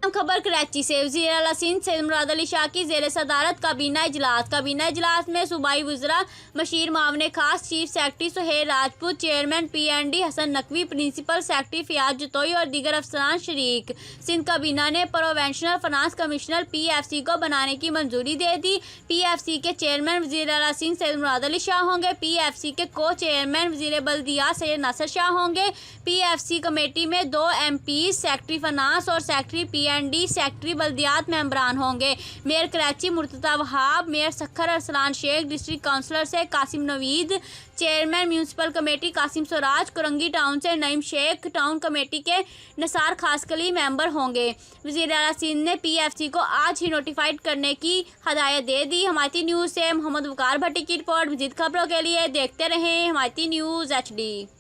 खबर कराची से वज़ीर आला सिंध सैयद मुराद अली शाह की ज़ेर सदारत काबीना इजलास में सूबाई वज़रा मशीर मामने खास, chief secretary Suhail Rajput, chairman PND Hasan Naqvi, principal secretary Fayyaz Jatoi और दीगर अफसरान शरीक। सिंध काबीना ने प्रोवेंशनल फाइनेंस कमिश्नर PFC को बनाने की मंजूरी दे दी। PFC के चेयरमैन वज़ीर आला सिंध सैयद मुराद अली शाह होंगे। PFC के को चेयरमैन वज़ीर बल्दियात सैयद नासिर शाह होंगे। PFC कमेटी में 2 MPs, सेक्रेटरी फाइनेंस और सेक्रेटरी PND, सेक्रेटरी बल्दियात मेंबरान होंगे। Mayor Karachi Murtaza Wahab, mayor Sukkur Arsalan Sheikh, district councillor से Qasim Naveed, chairman municipal committee Qasim Swaraj, Korangi town से नईम शेख, टाउन कमेटी के निसार खासकली मेंबर होंगे। वज़ीर आला सिंध ने PFC को आज ही नोटिफाइड करने की हदायत दे दी। हमायती न्यूज़ से मोहम्मद वकार भट्टी की रिपोर्ट। मज़ीद खबरों के लिए देखते रहें हमायती न्यूज़ HD।